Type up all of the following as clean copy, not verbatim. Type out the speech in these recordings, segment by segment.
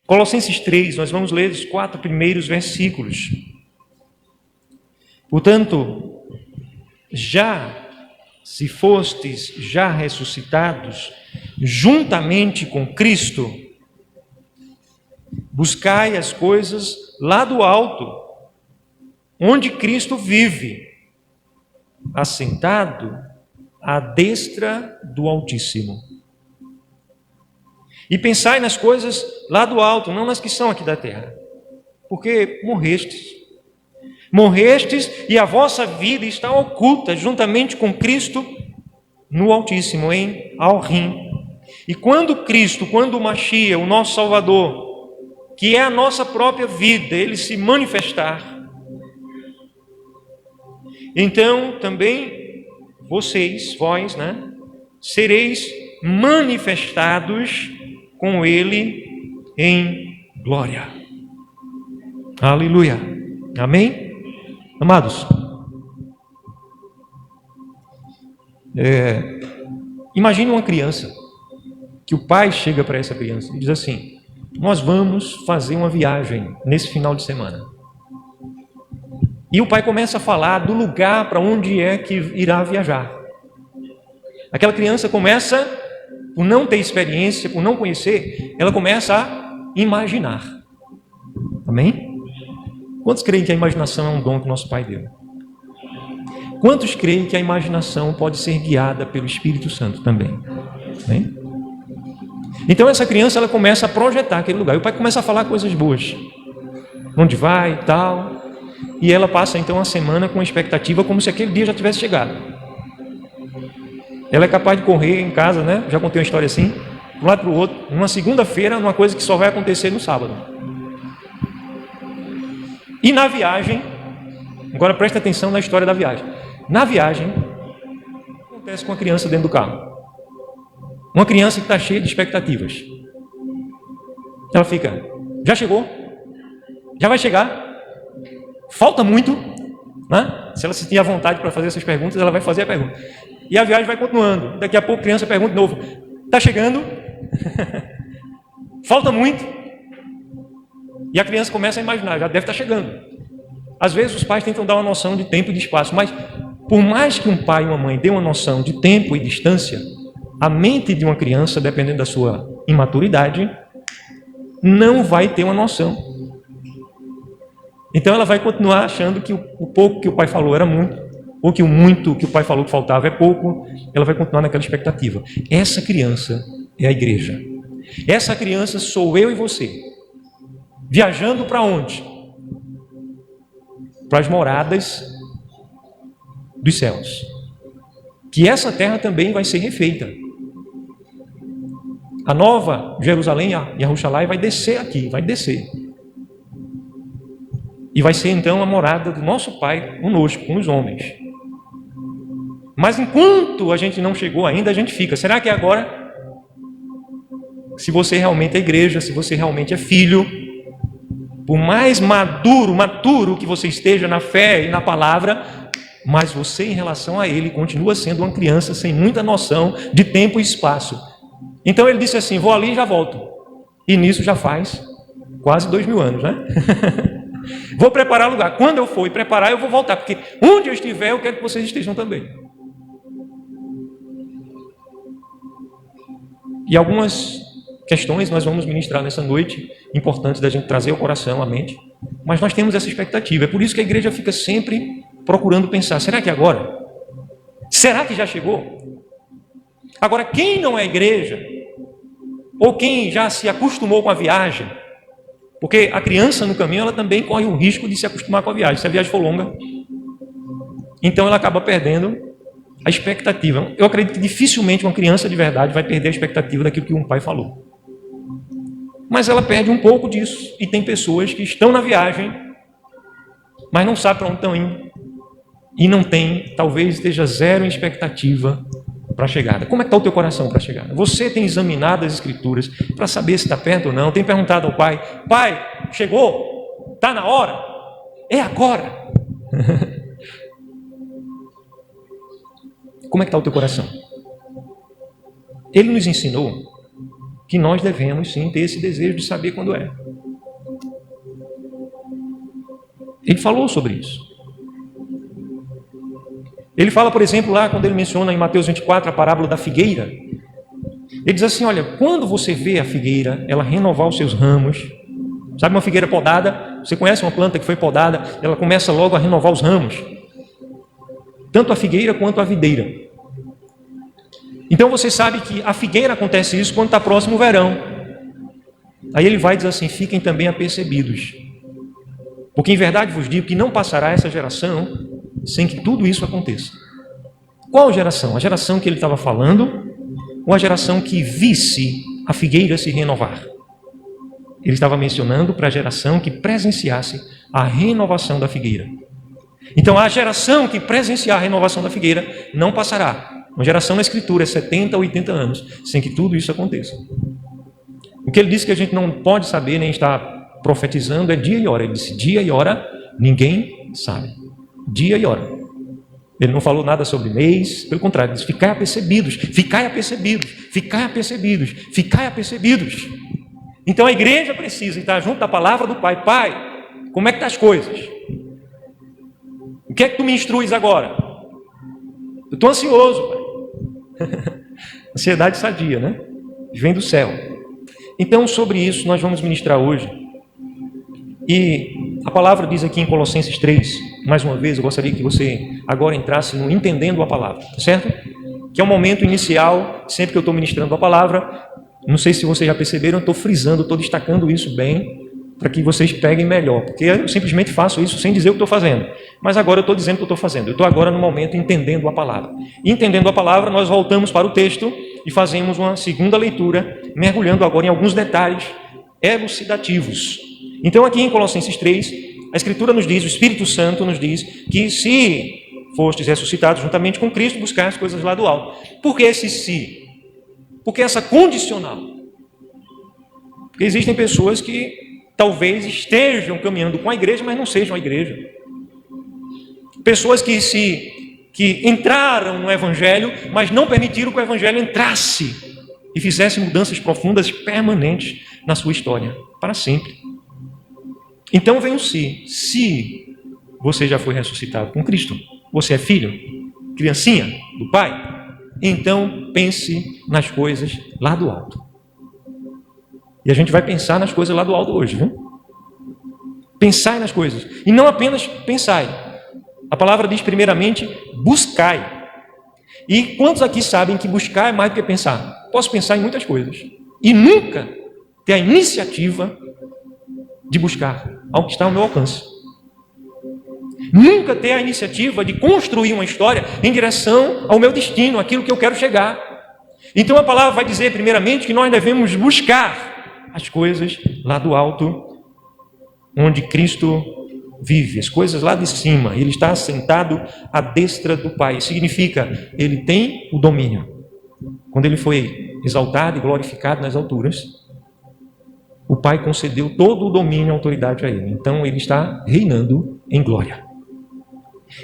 Colossenses 3, nós vamos ler os 4 primeiros versículos. Portanto, se fostes já ressuscitados, juntamente com Cristo, buscai as coisas lá do alto, onde Cristo vive, assentado à destra do Altíssimo. E pensai nas coisas lá do alto, não nas que são aqui da terra, porque morrestes e a vossa vida está oculta juntamente com Cristo no Altíssimo, em Al-Rim. E quando o Mashiach, o nosso Salvador, que é a nossa própria vida, ele se manifestar, então também vós, sereis manifestados com ele em glória. Aleluia. Amém? Amados, imagine uma criança, que o pai chega para essa criança e diz assim: nós vamos fazer uma viagem nesse final de semana. E o pai começa a falar do lugar para onde é que irá viajar. Aquela criança começa, por não ter experiência, por não conhecer, ela começa a imaginar. Amém? Quantos creem que a imaginação é um dom que nosso Pai deu? Quantos creem que a imaginação pode ser guiada pelo Espírito Santo também? Amém? Então essa criança, ela começa a projetar aquele lugar. E o pai começa a falar coisas boas. Onde vai e tal. E ela passa então a semana com expectativa, como se aquele dia já tivesse chegado. Ela é capaz de correr em casa, né? Já contei uma história assim, de um lado para o outro, numa segunda-feira, numa coisa que só vai acontecer no sábado. E na viagem, agora presta atenção na história da viagem. Na viagem, o que acontece com a criança dentro do carro? Uma criança que está cheia de expectativas. Ela fica: já chegou? Já vai chegar? Falta muito? Né? Se ela se tinha vontade para fazer essas perguntas, ela vai fazer a pergunta. E a viagem vai continuando. Daqui a pouco a criança pergunta de novo: está chegando? Falta muito? E a criança começa a imaginar: já deve estar chegando. Às vezes os pais tentam dar uma noção de tempo e de espaço, mas por mais que um pai e uma mãe dêem uma noção de tempo e distância, a mente de uma criança, dependendo da sua imaturidade, não vai ter uma noção. Então ela vai continuar achando que o pouco que o pai falou era muito, ou que o muito que o pai falou que faltava é pouco. Ela vai continuar naquela expectativa. Essa criança é a igreja. Essa criança sou eu e você. Viajando para onde? Para as moradas dos céus. Que essa terra também vai ser refeita. A nova Jerusalém, Yahushua, vai descer aqui, vai descer. E vai ser então a morada do nosso Pai conosco, com os homens. Mas enquanto a gente não chegou ainda, a gente fica: será que é agora? Se você realmente é igreja, se você realmente é filho, por mais maturo que você esteja na fé e na palavra, mas você em relação a ele continua sendo uma criança sem muita noção de tempo e espaço. Então ele disse assim: vou ali e já volto. E nisso já faz quase 2000 anos, né? Vou preparar lugar. Quando eu for preparar, eu vou voltar, porque onde eu estiver, eu quero que vocês estejam também. E algumas questões nós vamos ministrar nessa noite, importantes da gente trazer ao coração, à mente. Mas nós temos essa expectativa. É por isso que a igreja fica sempre procurando pensar: será que é agora? Será que já chegou? Agora, quem não é igreja, ou quem já se acostumou com a viagem, porque a criança no caminho, ela também corre o risco de se acostumar com a viagem, se a viagem for longa. Então ela acaba perdendo a expectativa. Eu acredito que dificilmente uma criança de verdade vai perder a expectativa daquilo que um pai falou. Mas ela perde um pouco disso. E tem pessoas que estão na viagem, mas não sabem para onde estão indo. E não tem, talvez esteja zero expectativa para a chegada. Como é que está o teu coração para a chegada? Você tem examinado as escrituras para saber se está perto ou não? Tem perguntado ao pai: pai, chegou? Está na hora? É agora? Como é que está o teu coração? Ele nos ensinou que nós devemos sim ter esse desejo de saber quando é. Ele falou sobre isso. Ele fala, por exemplo, lá quando ele menciona em Mateus 24 a parábola da figueira. Ele diz assim, olha, quando você vê a figueira, ela renovar os seus ramos, sabe uma figueira podada? Você conhece uma planta que foi podada, ela começa logo a renovar os ramos. Tanto a figueira quanto a videira. Então você sabe que a figueira acontece isso quando está próximo o verão. Aí ele vai dizer assim, fiquem também apercebidos. Porque em verdade vos digo que não passará essa geração sem que tudo isso aconteça. Qual geração? A geração que ele estava falando ou a geração que visse a figueira se renovar? Ele estava mencionando para a geração que presenciasse a renovação da figueira. Então a geração que presenciar a renovação da figueira não passará. Uma geração na Escritura é 70 ou 80 anos sem que tudo isso aconteça. O que ele disse que a gente não pode saber nem está profetizando é dia e hora. Ele disse dia e hora, ninguém sabe. Dia e hora. Ele não falou nada sobre mês, pelo contrário, ele disse ficai apercebidos, ficai apercebidos, ficai apercebidos, ficai apercebidos. Então a igreja precisa estar junto da palavra do Pai. Pai, como é que estão as coisas? O que é que tu me instruis agora? Eu estou ansioso, pai. Ansiedade sadia, né? Vem do céu. Então sobre isso nós vamos ministrar hoje. E a palavra diz aqui em Colossenses 3, mais uma vez, eu gostaria que você agora entrasse no entendendo a palavra, certo? Que é o momento inicial, sempre que eu estou ministrando a palavra, não sei se vocês já perceberam, eu estou frisando, estou destacando isso bem, para que vocês peguem melhor, porque eu simplesmente faço isso sem dizer o que estou fazendo. Mas agora eu estou dizendo o que eu estou fazendo. Eu estou agora no momento entendendo a palavra. Entendendo a palavra, nós voltamos para o texto e fazemos uma segunda leitura, mergulhando agora em alguns detalhes elucidativos. Então aqui em Colossenses 3, a Escritura nos diz, o Espírito Santo nos diz, que se fostes ressuscitados juntamente com Cristo, buscar as coisas lá do alto. Por que esse se? Por que essa condicional? Porque existem pessoas que talvez estejam caminhando com a igreja, mas não sejam a igreja. Pessoas que entraram no Evangelho, mas não permitiram que o Evangelho entrasse e fizesse mudanças profundas, permanentes na sua história, para sempre. Então vem o se você já foi ressuscitado com Cristo, você é filho, criancinha do Pai, então pense nas coisas lá do alto. E a gente vai pensar nas coisas lá do alto hoje, viu? Pensai nas coisas. E não apenas pensai. A palavra diz primeiramente, buscai. E quantos aqui sabem que buscar é mais do que pensar? Posso pensar em muitas coisas. E nunca ter a iniciativa de buscar algo que está ao meu alcance. Nunca ter a iniciativa de construir uma história em direção ao meu destino, aquilo que eu quero chegar. Então a palavra vai dizer primeiramente que nós devemos buscar as coisas lá do alto, onde Cristo vive, as coisas lá de cima. Ele está assentado à destra do Pai. Significa, ele tem o domínio. Quando ele foi exaltado e glorificado nas alturas, o Pai concedeu todo o domínio e autoridade a ele. Então ele está reinando em glória.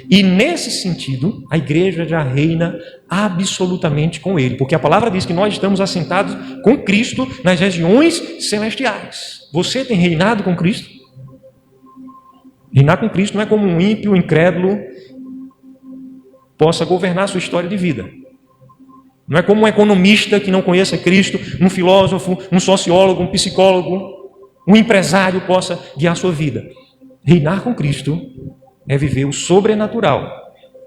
E nesse sentido, a igreja já reina absolutamente com ele, porque a palavra diz que nós estamos assentados com Cristo nas regiões celestiais. Você tem reinado com Cristo? Reinar com Cristo não é como um ímpio, incrédulo possa governar a sua história de vida. Não é como um economista que não conheça Cristo, um filósofo, um sociólogo, um psicólogo, um empresário possa guiar a sua vida. Reinar com Cristo é viver o sobrenatural,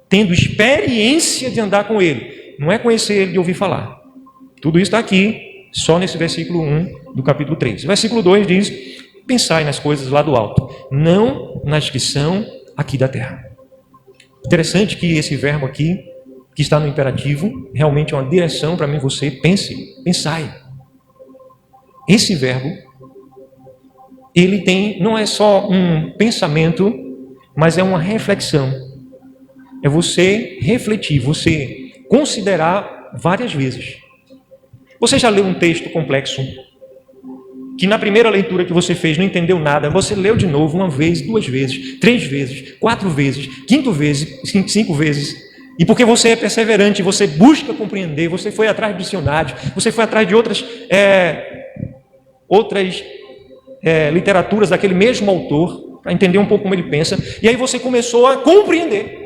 tendo experiência de andar com Ele. Não é conhecer Ele de ouvir falar. Tudo isso está aqui, só nesse versículo 1 do capítulo 3. O versículo 2 diz, pensai nas coisas lá do alto, não nas que são aqui da terra. Interessante que esse verbo aqui, que está no imperativo, realmente é uma direção para mim e você. Pense, pensai. Esse verbo, ele tem, não é só um pensamento, mas é uma reflexão. É você refletir, você considerar várias vezes. Você já leu um texto complexo, que na primeira leitura que você fez não entendeu nada, você leu de novo uma vez, 2 vezes, 3 vezes, 4 vezes, 5 vezes, E porque você é perseverante, você busca compreender, você foi atrás de dicionários, você foi atrás de outras literaturas daquele mesmo autor, para entender um pouco como ele pensa, e aí você começou a compreender.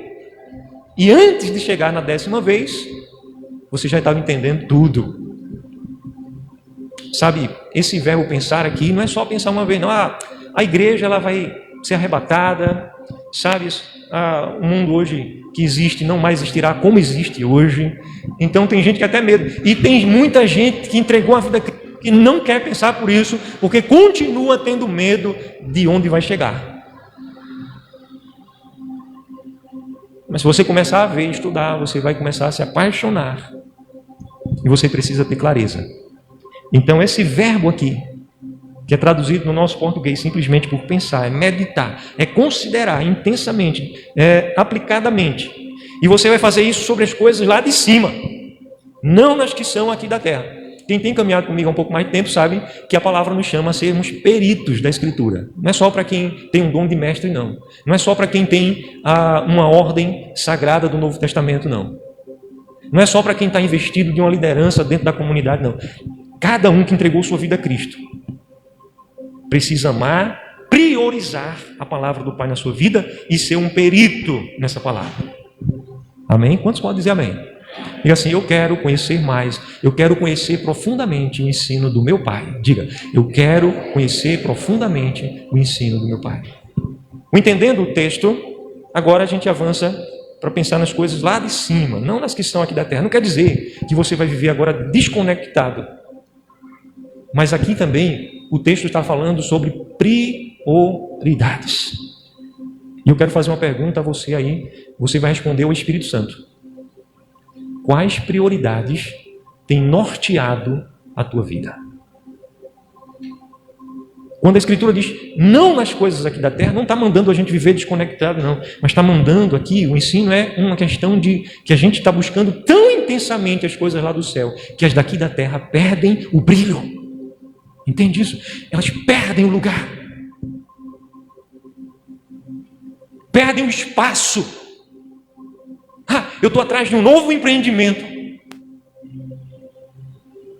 E antes de chegar na 10ª vez, você já estava entendendo tudo. Sabe, esse verbo pensar aqui não é só pensar uma vez, não. A igreja ela vai ser arrebatada, sabe? O mundo hoje que existe não mais existirá como existe hoje. Então tem gente que até medo. E tem muita gente que entregou a vida que não quer pensar por isso, porque continua tendo medo de onde vai chegar. Mas se você começar a ver, estudar, você vai começar a se apaixonar. E você precisa ter clareza. Então esse verbo aqui, que é traduzido no nosso português simplesmente por pensar, é meditar, é considerar intensamente, aplicadamente. E você vai fazer isso sobre as coisas lá de cima, não nas que são aqui da terra. Quem tem caminhado comigo há um pouco mais de tempo sabe que a palavra nos chama a sermos peritos da Escritura. Não é só para quem tem um dom de mestre, não. Não é só para quem tem uma ordem sagrada do Novo Testamento, não. Não é só para quem está investido de uma liderança dentro da comunidade, não. Cada um que entregou sua vida a Cristo precisa amar, priorizar a palavra do Pai na sua vida e ser um perito nessa palavra. Amém? Quantos podem dizer amém? Diga assim: eu quero conhecer mais, eu quero conhecer profundamente o ensino do meu Pai. Diga: eu quero conhecer profundamente o ensino do meu Pai. Entendendo o texto, agora a gente avança para pensar nas coisas lá de cima, não nas que estão aqui da terra. Não quer dizer que você vai viver agora desconectado. Mas aqui também o texto está falando sobre prioridades. E eu quero fazer uma pergunta a você aí. Você vai responder ao Espírito Santo. Quais prioridades têm norteado a tua vida? Quando a Escritura diz não nas coisas aqui da terra, não está mandando a gente viver desconectado, não. Mas está mandando aqui, o ensino é uma questão de que a gente está buscando tão intensamente as coisas lá do céu, que as daqui da terra perdem o brilho. Entende isso? Elas perdem o lugar. Perdem o espaço. Eu estou atrás de um novo empreendimento.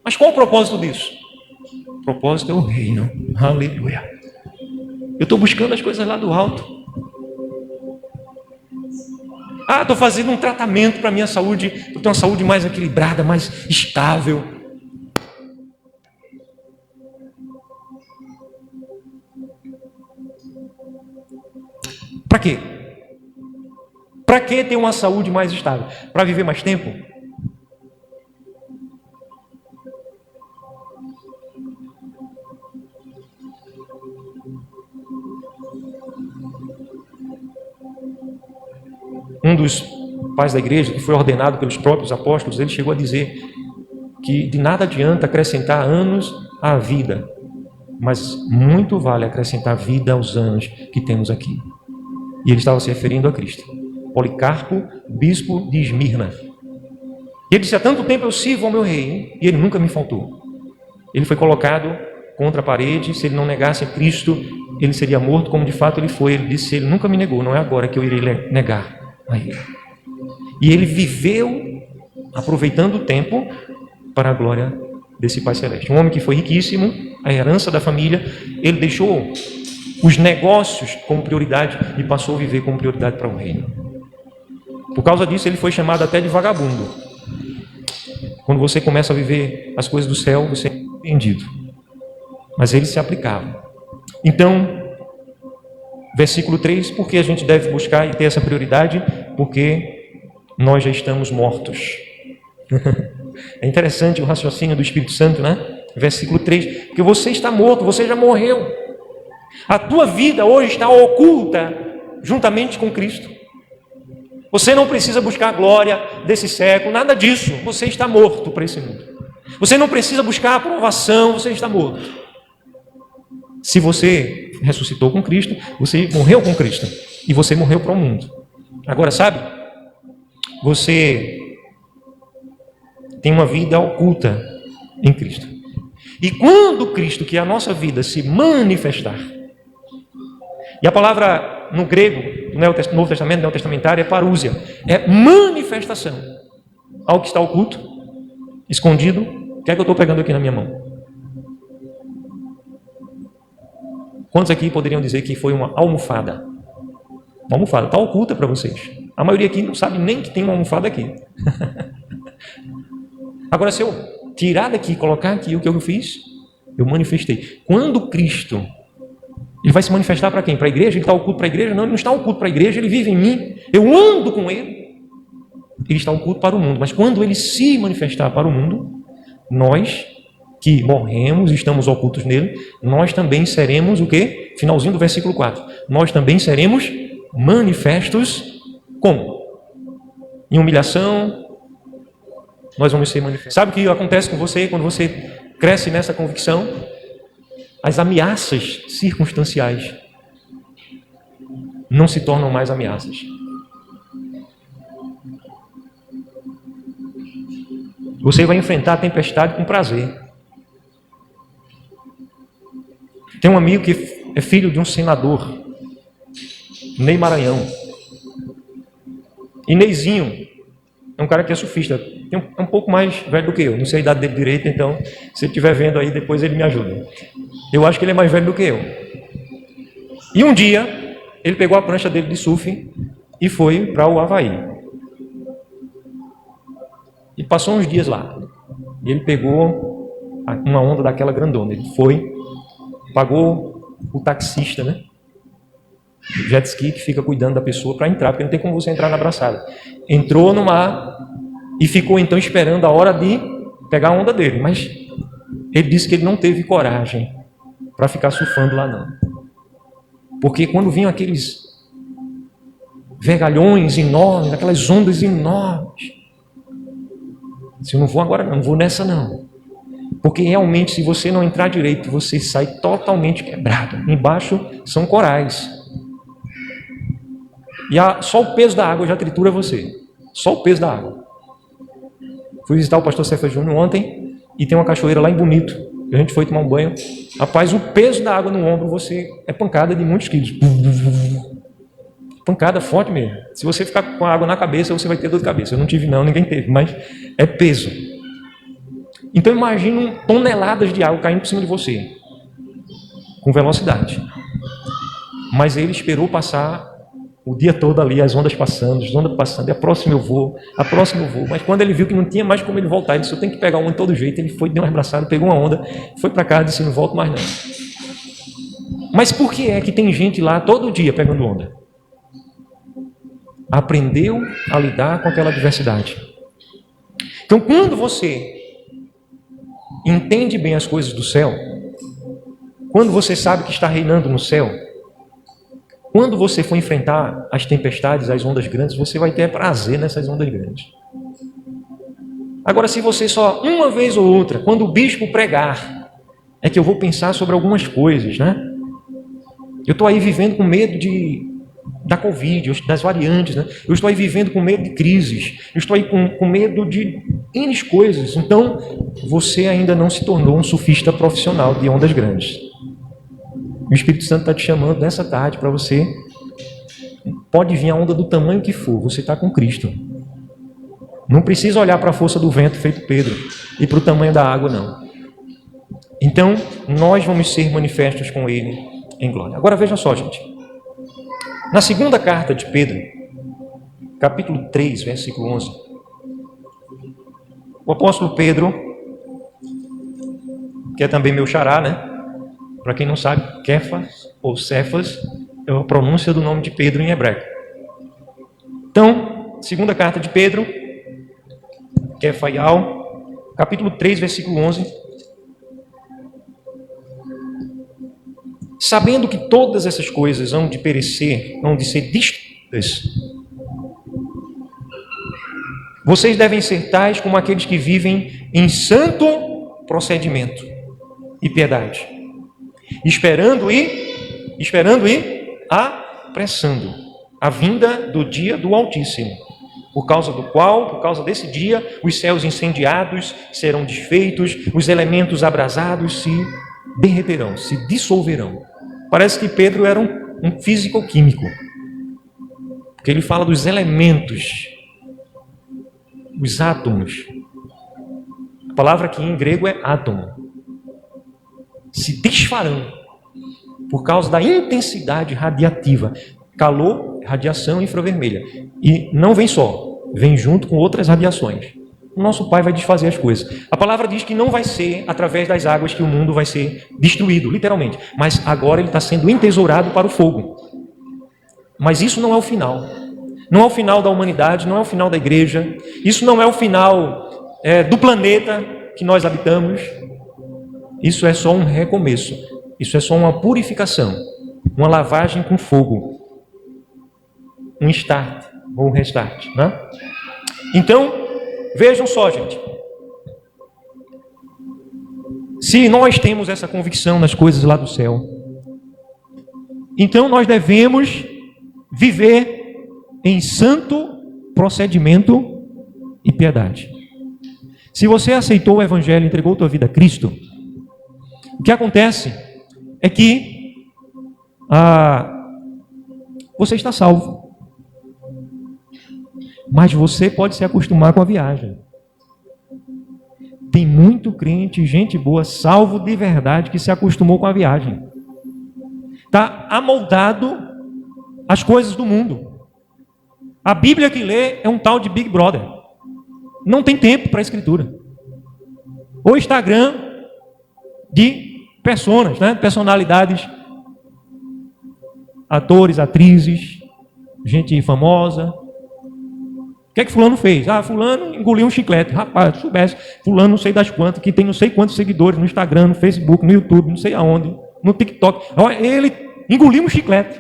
Mas qual o propósito disso? O propósito é o reino. Aleluia. Eu estou buscando as coisas lá do alto. Estou fazendo um tratamento para a minha saúde. Eu tenho uma saúde mais equilibrada, mais estável. Para quê? Para que ter uma saúde mais estável? Para viver mais tempo? Um dos pais da igreja, que foi ordenado pelos próprios apóstolos, ele chegou a dizer que de nada adianta acrescentar anos à vida, mas muito vale acrescentar vida aos anos que temos aqui. E ele estava se referindo a Cristo. Policarpo, bispo de Esmirna. E ele disse: há tanto tempo eu sirvo ao meu rei, e ele nunca me faltou. Ele foi colocado contra a parede. Se ele não negasse a Cristo, ele seria morto, como de fato ele foi. Ele disse: ele nunca me negou, não é agora que eu irei negar a ele. E ele viveu aproveitando o tempo para a glória desse Pai Celeste. Um homem que foi riquíssimo, a herança da família. Ele deixou os negócios como prioridade e passou a viver como prioridade para o reino. Por causa disso, ele foi chamado até de vagabundo. Quando você começa a viver as coisas do céu, você é entendido. Mas ele se aplicava. Então, versículo 3, por que a gente deve buscar e ter essa prioridade? Porque nós já estamos mortos. É interessante o raciocínio do Espírito Santo, né? Versículo 3, porque você está morto, você já morreu. A tua vida hoje está oculta juntamente com Cristo. Você não precisa buscar a glória desse século, nada disso. Você está morto para esse mundo. Você não precisa buscar a aprovação, você está morto. Se você ressuscitou com Cristo, você morreu com Cristo. E você morreu para o mundo. Agora, sabe? Você tem uma vida oculta em Cristo. E quando Cristo, que é a nossa vida, se manifestar, e a palavra no grego, no Novo Testamento, neotestamentário, é parúsia. É manifestação. Algo que está oculto, escondido. O que é que eu estou pegando aqui na minha mão? Quantos aqui poderiam dizer que foi uma almofada? Uma almofada, está oculta para vocês. A maioria aqui não sabe nem que tem uma almofada aqui. Agora, se eu tirar daqui e colocar aqui o que eu fiz, eu manifestei. Quando Cristo, ele vai se manifestar para quem? Para a igreja? Ele está oculto para a igreja? Não, ele não está oculto para a igreja, ele vive em mim. Eu ando com ele. Ele está oculto para o mundo. Mas quando ele se manifestar para o mundo, nós que morremos, estamos ocultos nele, nós também seremos o quê? Finalzinho do versículo 4. Nós também seremos manifestos como? Em humilhação, nós vamos ser manifestos. Sabe o que acontece com você quando você cresce nessa convicção? As ameaças circunstanciais não se tornam mais ameaças. Você vai enfrentar a tempestade com prazer. Tem um amigo que é filho de um senador, Ney Maranhão. E Neizinho é um cara que é surfista, é um pouco mais velho do que eu. Não sei a idade dele direito, então, se ele estiver vendo aí, depois ele me ajuda. Eu acho que ele é mais velho do que eu. E um dia, ele pegou a prancha dele de surf e foi para o Havaí. E passou uns dias lá. E ele pegou uma onda daquela grandona. Ele foi, pagou o taxista, né? O jet ski que fica cuidando da pessoa para entrar, porque não tem como você entrar na braçada. Entrou no mar e ficou então esperando a hora de pegar a onda dele. Mas ele disse que ele não teve coragem para ficar surfando lá não. Porque quando vinham aqueles vergalhões enormes, aquelas ondas enormes, disse, eu não vou agora não vou nessa não. Porque realmente se você não entrar direito, você sai totalmente quebrado. Embaixo são corais. E só o peso da água já tritura você. Só o peso da água. Fui visitar o pastor Cefa Júnior ontem e tem uma cachoeira lá em Bonito. A gente foi tomar um banho. Rapaz, o peso da água no ombro, você é pancada de muitos quilos. Pancada forte mesmo. Se você ficar com a água na cabeça, você vai ter dor de cabeça. Eu não tive não, ninguém teve, mas é peso. Então imagine toneladas de água caindo por cima de você. Com velocidade. Mas ele esperou passar o dia todo ali, as ondas passando, e a próxima eu vou. Mas quando ele viu que não tinha mais como ele voltar, ele disse, eu tenho que pegar uma de todo jeito. Ele foi, deu uma abraçada, pegou uma onda, foi para casa e disse, não volto mais não. Mas por que é que tem gente lá todo dia pegando onda? Aprendeu a lidar com aquela adversidade. Então quando você entende bem as coisas do céu, quando você sabe que está reinando no céu, quando você for enfrentar as tempestades, as ondas grandes, você vai ter prazer nessas ondas grandes. Agora, se você só uma vez ou outra, quando o bispo pregar, é que eu vou pensar sobre algumas coisas, né? Eu estou aí vivendo com medo da Covid, das variantes, né? Eu estou aí vivendo com medo de crises, eu estou aí com medo de N coisas. Então, você ainda não se tornou um surfista profissional de ondas grandes. O Espírito Santo está te chamando nessa tarde para você. Pode vir a onda do tamanho que for, você está com Cristo. Não precisa olhar para a força do vento, feito Pedro, e para o tamanho da água, não. Então, nós vamos ser manifestos com Ele em glória. Agora veja só, gente. Na segunda carta de Pedro, capítulo 3, versículo 11, o apóstolo Pedro, que é também meu xará, né? Para quem não sabe, Kefas ou Cefas é a pronúncia do nome de Pedro em hebraico. Então, segunda carta de Pedro, Kefaial, capítulo 3, versículo 11. Sabendo que todas essas coisas hão de perecer, hão de ser destruídas, vocês devem ser tais como aqueles que vivem em santo procedimento e piedade, esperando e apressando a vinda do dia do Altíssimo, por causa desse dia, os céus incendiados serão desfeitos, os elementos abrasados se derreterão, se dissolverão. Parece que Pedro era um um físico-químico, porque ele fala dos elementos, os átomos. A palavra aqui em grego é átomo. Se desfarão por causa da intensidade radiativa, calor, radiação infravermelha. E não vem só, vem junto com outras radiações. O nosso Pai vai desfazer as coisas. A palavra diz que não vai ser através das águas que o mundo vai ser destruído, literalmente. Mas agora ele está sendo entesourado para o fogo. Mas isso não é o final. Não é o final da humanidade, não é o final da igreja. Isso não é o final do planeta que nós habitamos. Isso é só um recomeço. Isso é só uma purificação. Uma lavagem com fogo. Um start ou um restart, né? Então, vejam só, gente. Se nós temos essa convicção nas coisas lá do céu, então nós devemos viver em santo procedimento e piedade. Se você aceitou o Evangelho e entregou tua vida a Cristo, o que acontece é que você está salvo. Mas você pode se acostumar com a viagem. Tem muito crente, gente boa, salvo de verdade, que se acostumou com a viagem. Está amoldado às coisas do mundo. A Bíblia que lê é um tal de Big Brother. Não tem tempo para a escritura. O Instagram de personas, né? Personalidades, atores, atrizes, gente famosa. O que é que fulano fez? Fulano engoliu um chiclete. Rapaz, se soubesse, fulano não sei das quantas, que tem não sei quantos seguidores no Instagram, no Facebook, no YouTube, não sei aonde, no TikTok. Ele engoliu um chiclete.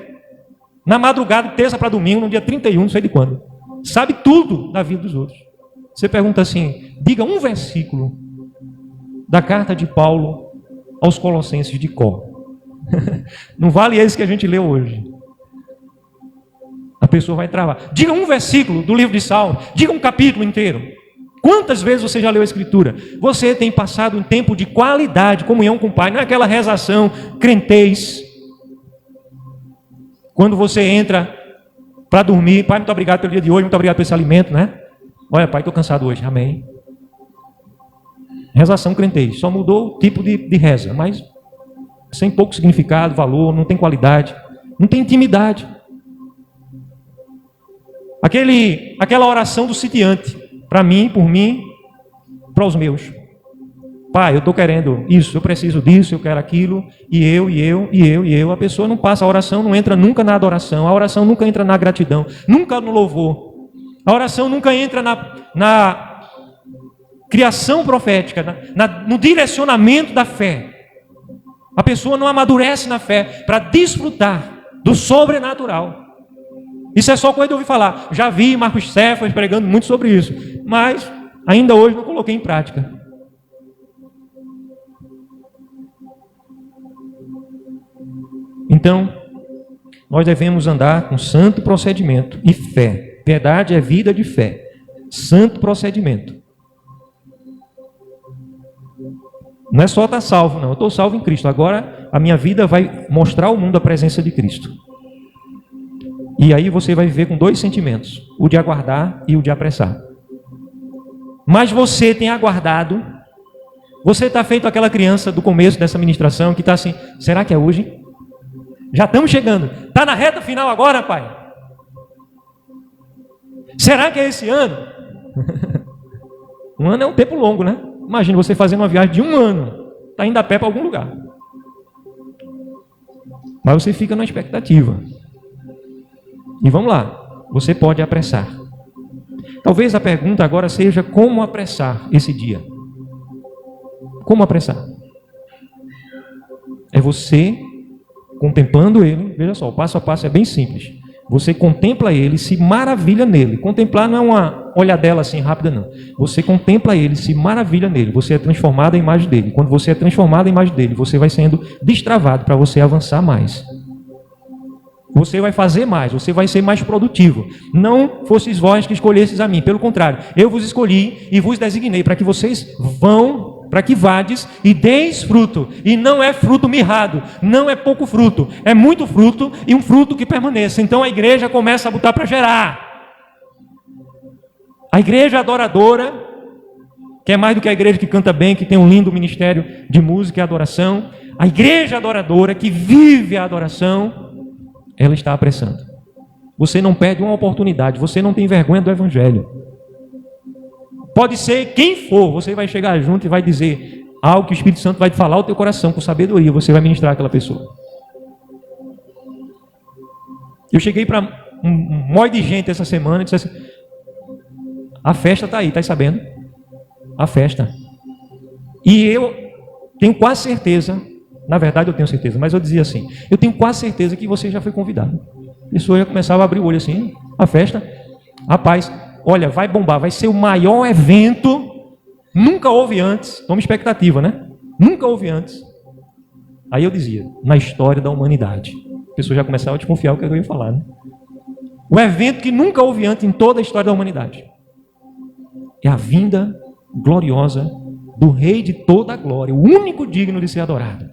Na madrugada, terça para domingo, no dia 31, não sei de quando. Sabe tudo da vida dos outros. Você pergunta assim, diga um versículo da carta de Paulo aos Colossenses de cor. Não vale esse que a gente leu hoje. A pessoa vai travar. Diga um versículo do livro de Salmos. Diga um capítulo inteiro. Quantas vezes você já leu a Escritura? Você tem passado um tempo de qualidade, comunhão com o Pai. Não é aquela rezação, crentez. Quando você entra para dormir. Pai, muito obrigado pelo dia de hoje. Muito obrigado por esse alimento, né? Olha, Pai, estou cansado hoje. Amém. Rezação, crentez. Só mudou o tipo de reza. Mas sem pouco significado, valor. Não tem qualidade. Não tem intimidade. Aquela oração do sitiante, para mim, por mim, para os meus. Pai, eu estou querendo isso, eu preciso disso, eu quero aquilo, e eu. A pessoa não passa, a oração não entra nunca na adoração, a oração nunca entra na gratidão, nunca no louvor. A oração nunca entra na criação profética, no direcionamento da fé. A pessoa não amadurece na fé para desfrutar do sobrenatural. Isso é só coisa de ouvir falar. Já vi Marcos Céfas pregando muito sobre isso, mas ainda hoje não coloquei em prática. Então, nós devemos andar com santo procedimento e fé. Piedade é vida de fé. Santo procedimento. Não é só estar salvo, não. Eu estou salvo em Cristo. Agora a minha vida vai mostrar ao mundo a presença de Cristo. E aí você vai viver com dois sentimentos, o de aguardar e o de apressar. Mas você tem aguardado, você está feito aquela criança do começo dessa ministração que está assim, será que é hoje? Já estamos chegando, está na reta final agora, pai? Será que é esse ano? Um ano é um tempo longo, né? Imagina você fazendo uma viagem de 1 ano, está indo a pé para algum lugar. Mas você fica na expectativa. E vamos lá, você pode apressar. Talvez a pergunta agora seja como apressar esse dia. Como apressar? É você contemplando ele, veja só, o passo a passo é bem simples. Você contempla ele, se maravilha nele. Contemplar não é uma olhadela assim rápida, não. Você contempla ele, se maravilha nele. Você é transformado à imagem dele. Quando você é transformado à imagem dele, você vai sendo destravado para você avançar mais. Você vai fazer mais, você vai ser mais produtivo. Não fosseis vós que escolhesseis a mim, pelo contrário, eu vos escolhi e vos designei para que vocês vão para que vades e deis fruto. E não é fruto mirrado, não é pouco fruto, é muito fruto e um fruto que permaneça. Então a igreja começa a botar para gerar. A igreja adoradora, que é mais do que a igreja que canta bem, que tem um lindo ministério de música e adoração, a igreja adoradora que vive a adoração, ela está apressando. Você não perde uma oportunidade, você não tem vergonha do evangelho. Pode ser quem for, você vai chegar junto e vai dizer algo que o Espírito Santo vai te falar ao teu coração com sabedoria, você vai ministrar aquela pessoa. Eu cheguei para um monte de gente essa semana e disse assim: a festa está aí, está sabendo? A festa. E eu tenho quase certeza, na verdade eu tenho certeza, mas eu dizia assim, eu tenho quase certeza que você já foi convidado. A pessoa já começava a abrir o olho assim, a festa, rapaz, olha, vai bombar, vai ser o maior evento, nunca houve antes, toma expectativa, né? Nunca houve antes. Aí eu dizia, na história da humanidade. A pessoa já começava a desconfiar o que eu ia falar, né? O evento que nunca houve antes em toda a história da humanidade. É a vinda gloriosa do Rei de toda a glória, o único digno de ser adorado.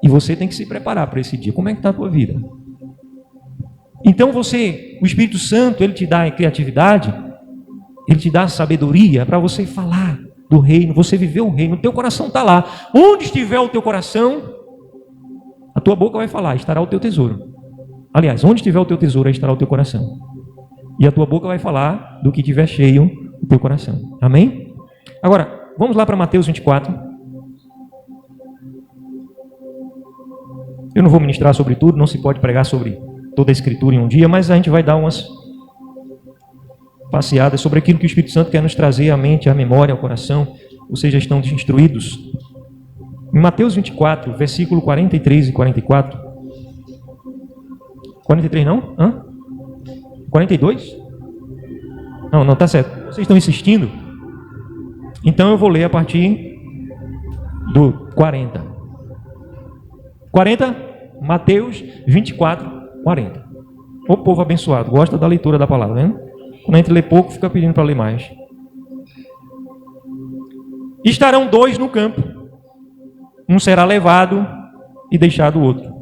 E você tem que se preparar para esse dia. Como é que está a tua vida? Então você, o Espírito Santo, ele te dá a criatividade, ele te dá a sabedoria para você falar do reino, você viver o reino, o teu coração está lá. Onde estiver o teu coração, a tua boca vai falar, estará o teu tesouro. Aliás, onde estiver o teu tesouro, aí estará o teu coração. E a tua boca vai falar do que tiver cheio o teu coração. Amém? Agora, vamos lá para Mateus 24. Eu não vou ministrar sobre tudo, não se pode pregar sobre toda a Escritura em um dia, mas a gente vai dar umas passeadas sobre aquilo que o Espírito Santo quer nos trazer à mente, à memória, ao coração. Vocês já estão instruídos. Em Mateus 24, versículo 43 e 44. 43 não? 42? Não, está certo. Vocês estão insistindo? Então eu vou ler a partir do 40. 40? Mateus 24, 40. O povo abençoado, gosta da leitura da palavra, né? Quando a gente lê pouco, fica pedindo para ler mais. Estarão dois no campo. Um será levado e deixado o outro.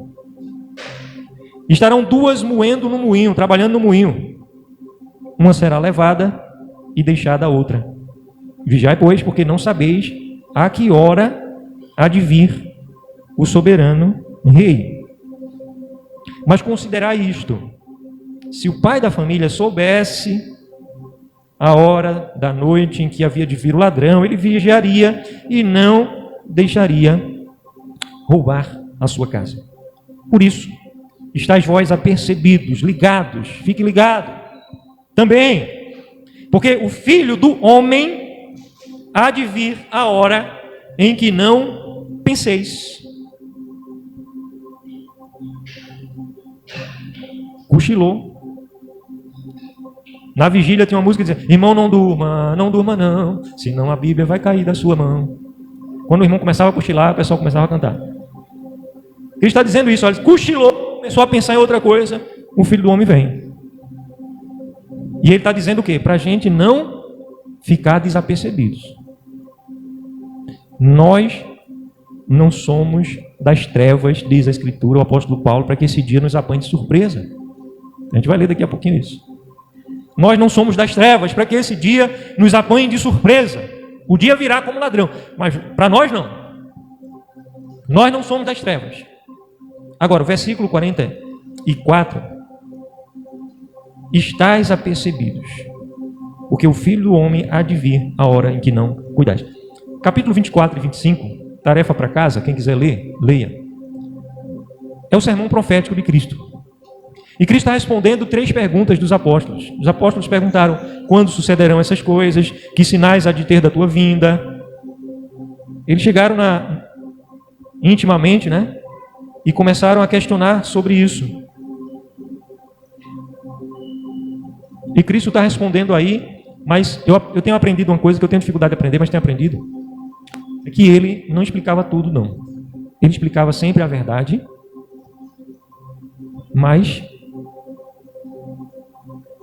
Estarão duas moendo no moinho, trabalhando no moinho. Uma será levada e deixada a outra. Vigiai, pois, porque não sabeis a que hora há de vir o soberano rei. Mas considerai isto: se o pai da família soubesse a hora da noite em que havia de vir o ladrão, ele vigiaria e não deixaria roubar a sua casa. Por isso, estáis vós apercebidos, ligados, fique ligado também, porque o Filho do Homem há de vir a hora em que não penseis. Cochilou. Na vigília tinha uma música que dizia: irmão, não durma não, senão a Bíblia vai cair da sua mão. Quando o irmão começava a cochilar, o pessoal começava a cantar. Ele está dizendo isso, olha, cochilou, começou a pensar em outra coisa, o Filho do Homem vem. E ele está dizendo o quê? Para a gente não ficar desapercebidos. Nós não somos das trevas, diz a Escritura, o apóstolo Paulo, para que esse dia nos apanhe de surpresa. A gente vai ler daqui a pouquinho isso. Nós não somos das trevas, para que esse dia nos apanhe de surpresa. O dia virá como ladrão, mas para nós não. Nós não somos das trevas. Agora, o versículo 44. Estais apercebidos, porque o Filho do Homem há de vir a hora em que não cuidais. Capítulo 24 e 25, tarefa para casa, quem quiser ler, leia. É o sermão profético de Cristo. E Cristo está respondendo 3 perguntas dos apóstolos. Os apóstolos perguntaram: quando sucederão essas coisas? Que sinais há de ter da tua vinda? Eles chegaram intimamente, né? E começaram a questionar sobre isso. E Cristo está respondendo aí, mas eu tenho aprendido uma coisa que eu tenho dificuldade de aprender, mas tenho aprendido. É que ele não explicava tudo, não. Ele explicava sempre a verdade, mas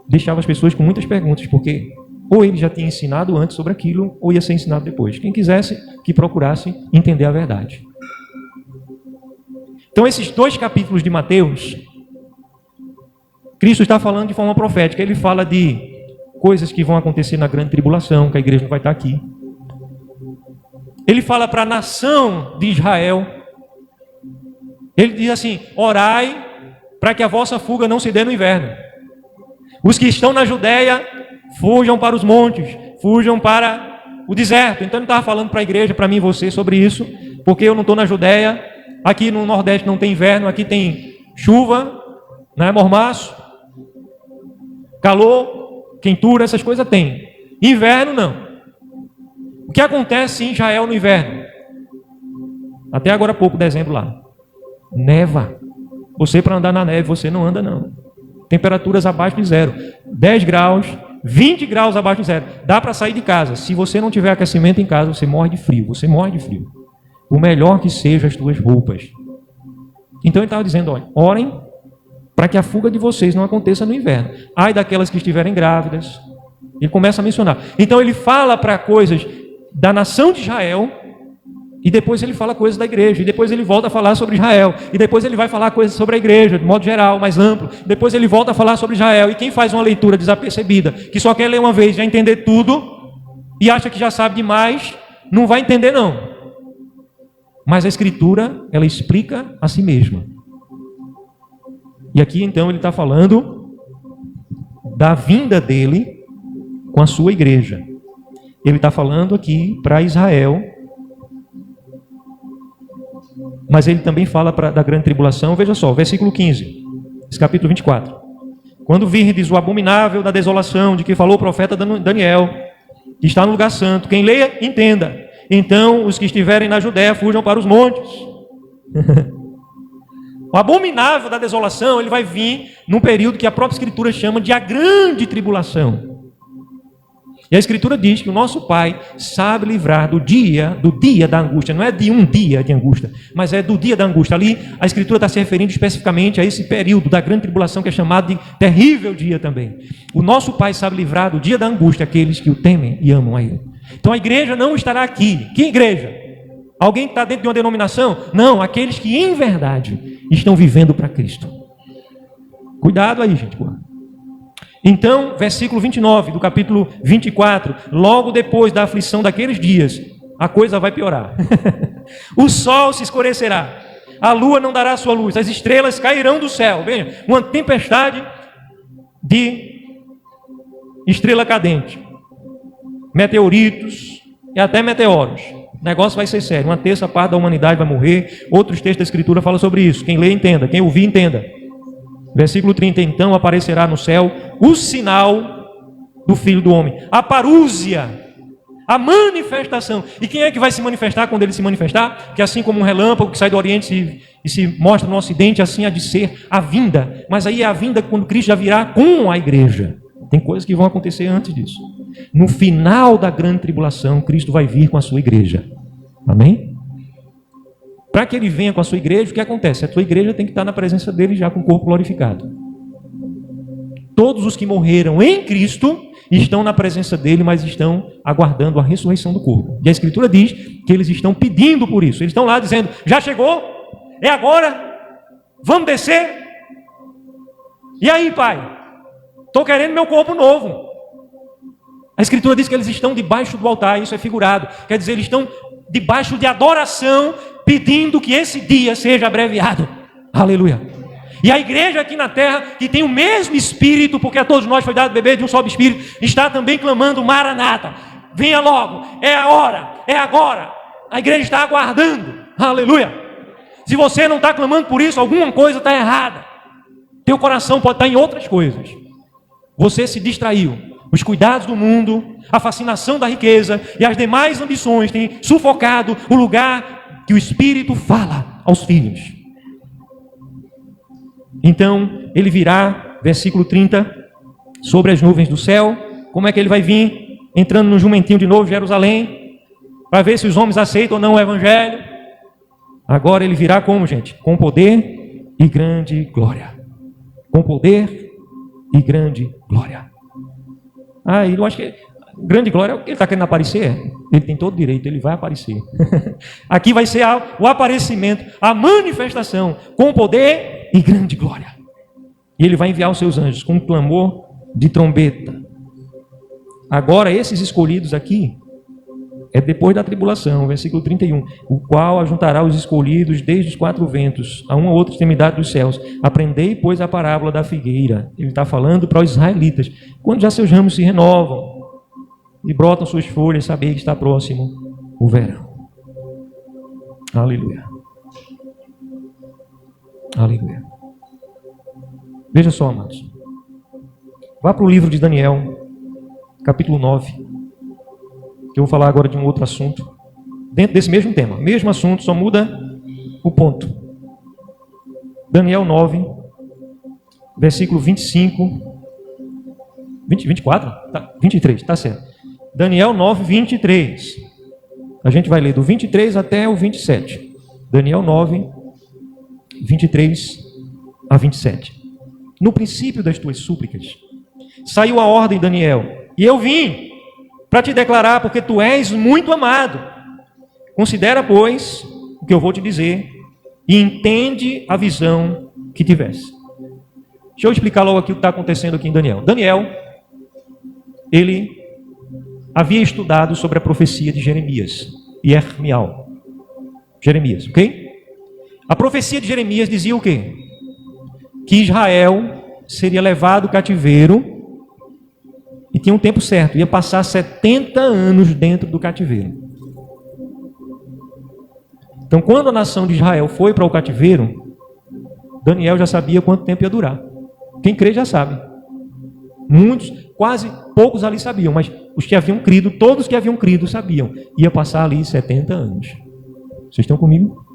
deixava as pessoas com muitas perguntas, porque Ou ele já tinha ensinado antes sobre aquilo, ou ia ser ensinado depois. Quem quisesse, que procurasse entender a verdade. Então, esses 2 capítulos de Mateus, Cristo está falando de forma profética. Ele fala de coisas que vão acontecer na grande tribulação, que a igreja não vai estar aqui. Ele fala para a nação de Israel. Ele diz assim: orai para que a vossa fuga não se dê no inverno. Os que estão na Judéia, fujam para os montes, fujam para o deserto. Então ele estava falando para a igreja, para mim e você, sobre isso, porque eu não estou na Judéia. Aqui no Nordeste não tem inverno, aqui tem chuva, né, mormaço, calor, quentura, essas coisas tem. Inverno não. O que acontece em Israel no inverno? Até agora há pouco, dezembro lá. Neva. Você, para andar na neve, você não anda não. Temperaturas abaixo de zero. 10 graus, 20 graus abaixo de zero. Dá para sair de casa. Se você não tiver aquecimento em casa, você morre de frio. Você morre de frio. O melhor que seja as tuas roupas. Então ele estava dizendo, olha, orem para que a fuga de vocês não aconteça no inverno. Ai daquelas que estiverem grávidas. Ele começa a mencionar. Então ele fala para coisas da nação de Israel, e depois ele fala coisas da igreja, e depois ele volta a falar sobre Israel, e depois ele vai falar coisas sobre a igreja, de modo geral, mais amplo, depois ele volta a falar sobre Israel, e quem faz uma leitura desapercebida, que só quer ler uma vez, já entender tudo, e acha que já sabe demais, não vai entender não. Mas a Escritura, ela explica a si mesma. E aqui então ele está falando da vinda dele com a sua igreja. Ele está falando aqui para Israel, mas ele também fala da grande tribulação. Veja só, versículo 15, esse capítulo 24. Quando virdes o abominável da desolação, de que falou o profeta Daniel, que está no lugar santo, quem leia, entenda. Então, os que estiverem na Judéia, fujam para os montes. O abominável da desolação, ele vai vir num período que a própria Escritura chama de a grande tribulação. E a Escritura diz que o nosso Pai sabe livrar do dia da angústia. Não é de um dia de angústia, mas é do dia da angústia. Ali a Escritura está se referindo especificamente a esse período da grande tribulação, que é chamado de terrível dia também. O nosso Pai sabe livrar do dia da angústia aqueles que o temem e amam a Ele. Então a igreja não estará aqui. Que igreja? Alguém que está dentro de uma denominação? Não, aqueles que em verdade estão vivendo para Cristo. Cuidado aí, gente. Então, versículo 29 do capítulo 24, logo depois da aflição daqueles dias, a coisa vai piorar. O sol se escurecerá, a lua não dará sua luz, as estrelas cairão do céu. Veja, uma tempestade de estrela cadente, meteoritos e até meteoros. O negócio vai ser sério. Uma terça parte da humanidade vai morrer. Outros textos da Escritura falam sobre isso. Quem lê, entenda. Quem ouvir, entenda. Versículo 30, então aparecerá no céu o sinal do Filho do Homem, a parúzia, a manifestação. E quem é que vai se manifestar quando ele se manifestar? Que assim como um relâmpago que sai do Oriente e se mostra no Ocidente, assim há de ser a vinda. Mas aí é a vinda quando Cristo já virá com a igreja. Tem coisas que vão acontecer antes disso. No final da grande tribulação, Cristo vai vir com a sua igreja. Amém? Para que ele venha com a sua igreja, o que acontece? A tua igreja tem que estar na presença dele já com o corpo glorificado. Todos os que morreram em Cristo estão na presença dele, mas estão aguardando a ressurreição do corpo. E a Escritura diz que eles estão pedindo por isso. Eles estão lá dizendo, já chegou? É agora? Vamos descer? E aí, Pai? Estou querendo meu corpo novo. A Escritura diz que eles estão debaixo do altar, isso é figurado. Quer dizer, eles estão debaixo de adoração, pedindo que esse dia seja abreviado. Aleluia. E a igreja aqui na terra, que tem o mesmo Espírito, porque a todos nós foi dado beber de um só Espírito, está também clamando, Maranata, venha logo, é a hora, é agora. A igreja está aguardando. Aleluia. Se você não está clamando por isso, alguma coisa está errada. Teu coração pode estar em outras coisas. Você se distraiu. Os cuidados do mundo, a fascinação da riqueza e as demais ambições têm sufocado o lugar que o Espírito fala aos filhos. Então, ele virá, versículo 30, sobre as nuvens do céu. Como é que ele vai vir? Entrando no jumentinho de novo, Jerusalém, para ver se os homens aceitam ou não o Evangelho. Agora ele virá como, gente? Com poder e grande glória. Com poder e grande glória. Eu acho que grande glória, ele está querendo aparecer? Ele tem todo direito, ele vai aparecer. Aqui vai ser o aparecimento, a manifestação com poder e grande glória. E ele vai enviar os seus anjos com um clamor de trombeta. Agora, esses escolhidos aqui, é depois da tribulação, versículo 31. O qual ajuntará os escolhidos desde os quatro ventos, a uma ou outra extremidade dos céus. Aprendei, pois, a parábola da figueira. Ele está falando para os israelitas. Quando já seus ramos se renovam e brotam suas folhas, sabei que está próximo o verão. Aleluia. Aleluia. Veja só, amados. Vá para o livro de Daniel, capítulo 9. Que eu vou falar agora de um outro assunto, dentro desse mesmo tema, mesmo assunto, só muda o ponto. Daniel 9, versículo 25, 24? Tá, 23, tá certo. Daniel 9, 23. A gente vai ler do 23 até o 27. Daniel 9, 23 a 27. No princípio das tuas súplicas, saiu a ordem, Daniel, e eu vim para te declarar, porque tu és muito amado. Considera, pois, o que eu vou te dizer e entende a visão que tivesse. Deixa eu explicar logo aqui o que está acontecendo aqui em Daniel. Daniel, ele havia estudado sobre a profecia de Jeremias e Ermial. Jeremias, ok? A profecia de Jeremias dizia o quê? Que Israel seria levado cativeiro e tinha um tempo certo, ia passar 70 anos dentro do cativeiro. Então, quando a nação de Israel foi para o cativeiro, Daniel já sabia quanto tempo ia durar. Quem crê já sabe. Muitos, quase poucos ali sabiam, mas os que haviam crido, todos que haviam crido sabiam. Ia passar ali 70 anos. Vocês estão comigo?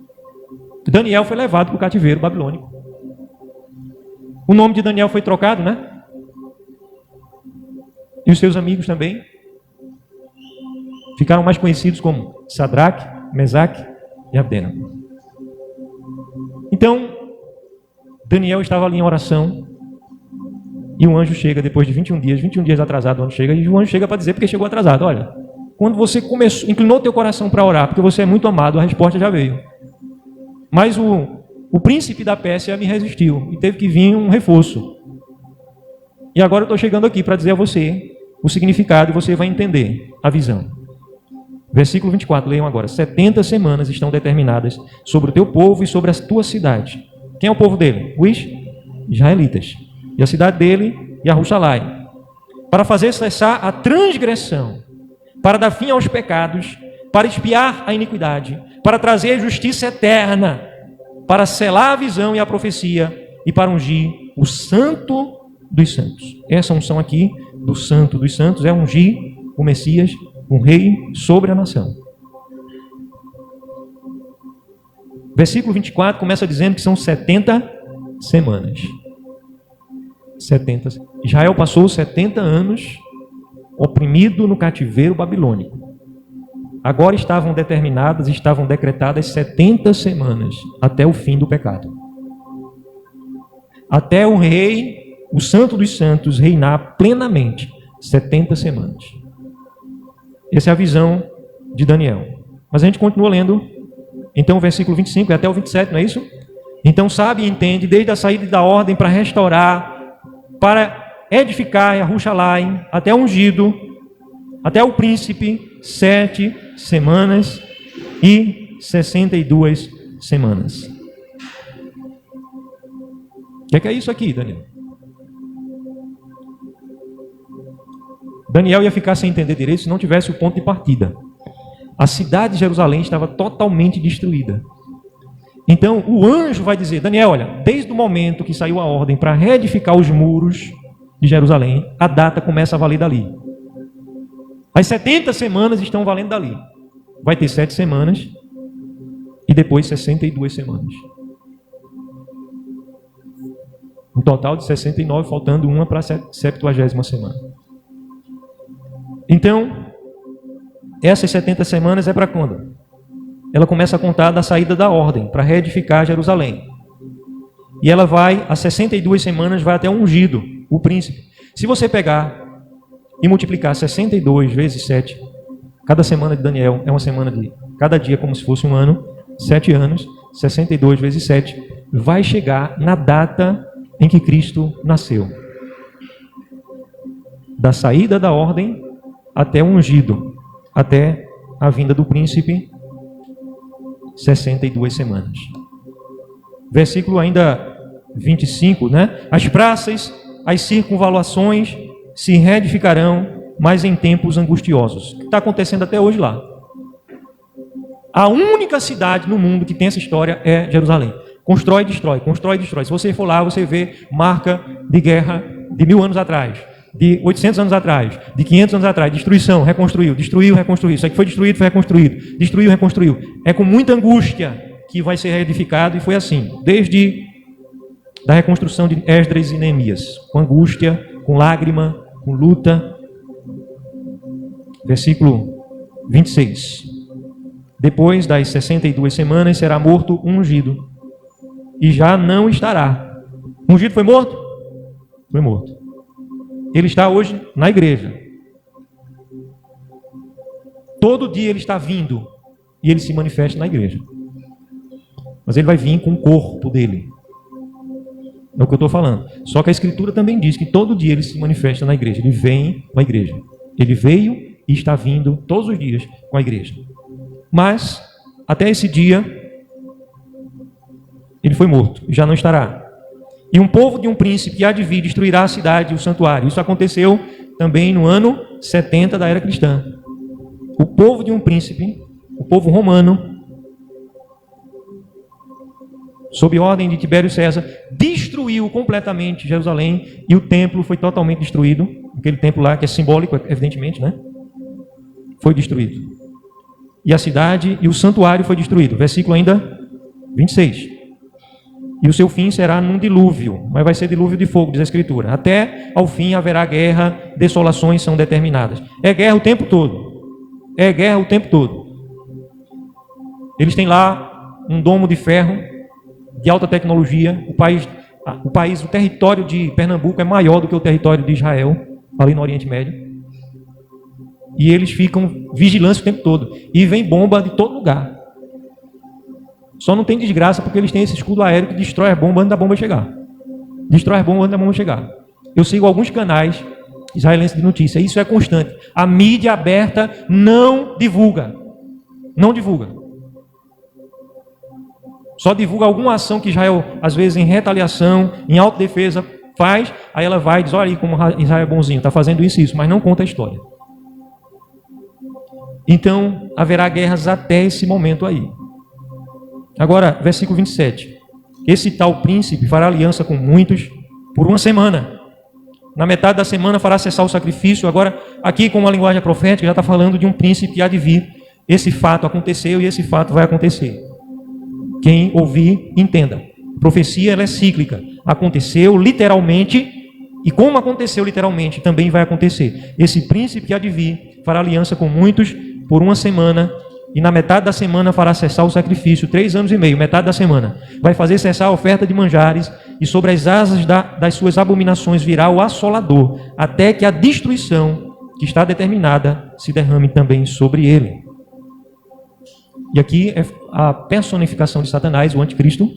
Daniel foi levado para o cativeiro babilônico. O nome de Daniel foi trocado, né? E os seus amigos também ficaram mais conhecidos como Sadraque, Mesaque e Abdenago. Então, Daniel estava ali em oração e o anjo chega depois de 21 dias atrasado, o anjo chega, e o anjo chega para dizer porque chegou atrasado. Olha, quando você inclinou teu coração para orar, porque você é muito amado, a resposta já veio. Mas o príncipe da Pérsia me resistiu e teve que vir um reforço. E agora eu estou chegando aqui para dizer a você o significado e você vai entender a visão. Versículo 24, leiam agora. 70 semanas estão determinadas sobre o teu povo e sobre a tua cidade. Quem é o povo dele? Os israelitas. E a cidade dele, Yahushalaim. Para fazer cessar a transgressão, para dar fim aos pecados, para expiar a iniquidade, para trazer a justiça eterna, para selar a visão e a profecia e para ungir o santo dos santos. Essa unção aqui do santo dos santos é ungir o Messias, um rei sobre a nação. Versículo 24 começa dizendo que são 70 semanas. 70. Israel passou 70 anos oprimido no cativeiro babilônico. Agora estavam decretadas 70 semanas até o fim do pecado. Até o rei, o santo dos santos, reinar plenamente 70 semanas. Essa é a visão de Daniel. Mas a gente continua lendo. Então o versículo 25 até o 27, não é isso? Então sabe e entende, desde a saída da ordem para restaurar, para edificar Yahushalaim, até o ungido, até o príncipe, 7 semanas e 62 semanas. O que é isso aqui, Daniel? Daniel ia ficar sem entender direito se não tivesse o ponto de partida. A cidade de Jerusalém estava totalmente destruída. Então o anjo vai dizer, Daniel, olha, desde o momento que saiu a ordem para reedificar os muros de Jerusalém, a data começa a valer dali. As 70 semanas estão valendo dali. Vai ter 7 semanas e depois 62 semanas. Um total de 69, faltando uma para a 70ª semana. Então, essas 70 semanas é para quando? Ela começa a contar da saída da ordem para reedificar Jerusalém. E ela vai, às 62 semanas, vai até o ungido, o príncipe. Se você pegar e multiplicar 62 vezes 7, cada semana de Daniel é uma semana de cada dia como se fosse um ano, 7 anos, 62 vezes 7, vai chegar na data em que Cristo nasceu. Da saída da ordem até o ungido, até a vinda do príncipe, 62 semanas. Versículo ainda 25, né? As praças, as circunvalações se reedificarão, mas em tempos angustiosos. O que está acontecendo até hoje lá? A única cidade no mundo que tem essa história é Jerusalém. Constrói e destrói, constrói e destrói. Se você for lá, você vê marca de guerra de 1000 anos atrás, de 800 anos atrás, de 500 anos atrás, destruição, reconstruiu, destruiu, reconstruiu. Isso aqui foi destruído, foi reconstruído, destruiu, reconstruiu. É com muita angústia que vai ser reedificado, e foi assim, desde da reconstrução de Esdras e Neemias, com angústia, com lágrima, com luta. Versículo 26. Depois das 62 semanas será morto um ungido, e já não estará. O ungido foi morto? Foi morto. Ele está hoje na igreja. Todo dia ele está vindo e ele se manifesta na igreja. Mas ele vai vir com o corpo dele. É o que eu estou falando. Só que a Escritura também diz que todo dia ele se manifesta na igreja. Ele vem com a igreja. Ele veio e está vindo todos os dias com a igreja. Mas, até esse dia, ele foi morto e já não estará. E um povo de um príncipe que há de vir destruirá a cidade e o santuário. Isso aconteceu também no ano 70 da era cristã. O povo de um príncipe, o povo romano, sob ordem de Tibério César, destruiu completamente Jerusalém e o templo foi totalmente destruído. Aquele templo lá que é simbólico, evidentemente, né? Foi destruído. E a cidade e o santuário foi destruído. Versículo ainda 26. E o seu fim será num dilúvio, mas vai ser dilúvio de fogo, diz a Escritura. Até ao fim haverá guerra, desolações são determinadas. É guerra o tempo todo. É guerra o tempo todo. Eles têm lá um domo de ferro, de alta tecnologia. O território de Pernambuco é maior do que o território de Israel, ali no Oriente Médio. E eles ficam vigilância o tempo todo. E vem bomba de todo lugar. Só não tem desgraça porque eles têm esse escudo aéreo que destrói a bomba antes da bomba chegar. Destrói a bomba antes da bomba chegar. Eu sigo alguns canais israelenses de notícia. Isso é constante. A mídia aberta não divulga. Não divulga. Só divulga alguma ação que Israel, às vezes em retaliação, em autodefesa, faz. Aí ela vai e diz, olha aí como Israel é bonzinho, está fazendo isso e isso, mas não conta a história. Então, haverá guerras até esse momento aí. Agora, versículo 27. Esse tal príncipe fará aliança com muitos por uma semana. Na metade da semana fará cessar o sacrifício. Agora, aqui com uma linguagem profética, já está falando de um príncipe que há de vir. Esse fato aconteceu e esse fato vai acontecer. Quem ouvir, entenda. A profecia ela é cíclica. Aconteceu literalmente, e como aconteceu literalmente, também vai acontecer. Esse príncipe que há de vir fará aliança com muitos por uma semana, e na metade da semana fará cessar o sacrifício, 3 anos e meio, metade da semana. Vai fazer cessar a oferta de manjares, e sobre as asas das suas abominações virá o assolador, até que a destruição que está determinada se derrame também sobre ele. E aqui é a personificação de Satanás, o anticristo,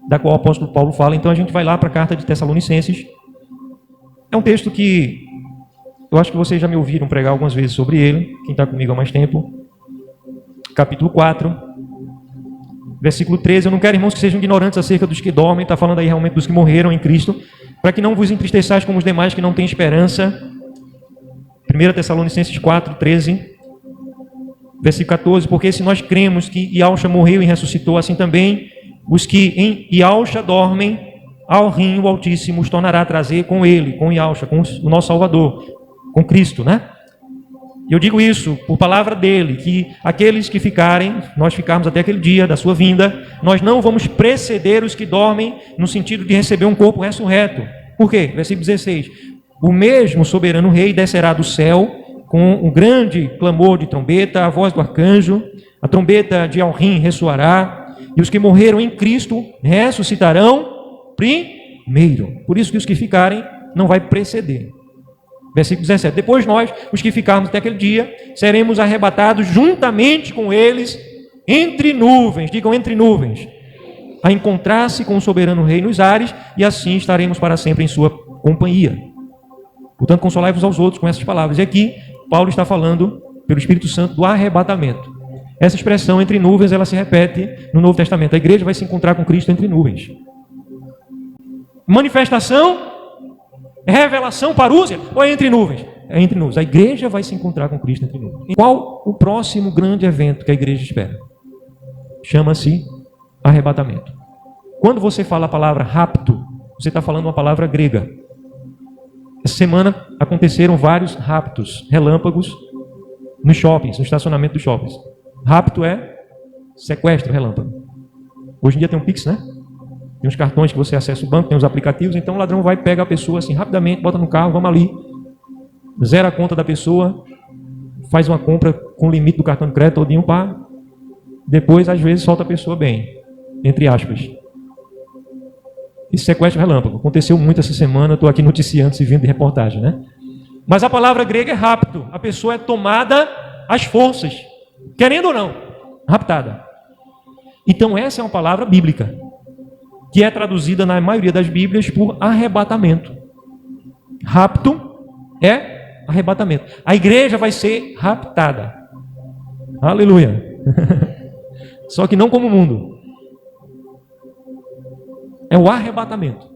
da qual o apóstolo Paulo fala. Então a gente vai lá para a carta de Tessalonicenses. É um texto que eu acho que vocês já me ouviram pregar algumas vezes sobre ele, quem está comigo há mais tempo. Capítulo 4, versículo 13. Eu não quero, irmãos, que sejam ignorantes acerca dos que dormem. Está falando aí realmente dos que morreram em Cristo. Para que não vos entristeçais como os demais que não têm esperança. 1 Tessalonicenses 4, 13. Versículo 14. Porque se nós cremos que Iauxa morreu e ressuscitou, assim também os que em Iauxa dormem, ao rim o Altíssimo os tornará a trazer com ele, com Iauxa, com o nosso Salvador, com Cristo, né? Eu digo isso por palavra dele, que aqueles que ficarem, nós ficarmos até aquele dia da sua vinda, nós não vamos preceder os que dormem no sentido de receber um corpo ressurreto. Por quê? Versículo 16. O mesmo soberano rei descerá do céu com um grande clamor de trombeta, a voz do arcanjo, a trombeta de Al-Rim ressoará, e os que morreram em Cristo ressuscitarão primeiro. Por isso que os que ficarem não vai preceder. Versículo 17. Depois nós, os que ficarmos até aquele dia, seremos arrebatados juntamente com eles entre nuvens. Digam, entre nuvens. A encontrar-se com o soberano rei nos ares, e assim estaremos para sempre em sua companhia. Portanto, consolai-vos aos outros com essas palavras. E aqui, Paulo está falando, pelo Espírito Santo, do arrebatamento. Essa expressão entre nuvens, ela se repete no Novo Testamento. A igreja vai se encontrar com Cristo entre nuvens. Manifestação, revelação, parúzia, ou é entre nuvens? É entre nuvens. A igreja vai se encontrar com Cristo entre nuvens. E qual o próximo grande evento que a igreja espera? Chama-se arrebatamento. Quando você fala a palavra rapto, você está falando uma palavra grega. Essa semana aconteceram vários raptos, relâmpagos, nos shoppings, no estacionamento dos shoppings. Rapto é sequestro relâmpago. Hoje em dia tem um Pix, né? Tem uns cartões que você acessa o banco, tem os aplicativos, então o ladrão vai, pega a pessoa assim rapidamente, bota no carro, vamos ali, zera a conta da pessoa, faz uma compra com o limite do cartão de crédito todinho, pá, depois às vezes solta a pessoa bem, entre aspas. Esse sequestro relâmpago aconteceu muito essa semana, estou aqui noticiando, se vindo de reportagem, né? Mas a palavra grega é rapto, a pessoa é tomada às forças, querendo ou não, raptada. Então essa é uma palavra bíblica, que é traduzida na maioria das Bíblias por arrebatamento. Rapto é arrebatamento. A igreja vai ser raptada. Aleluia. Só que não como o mundo. É o arrebatamento.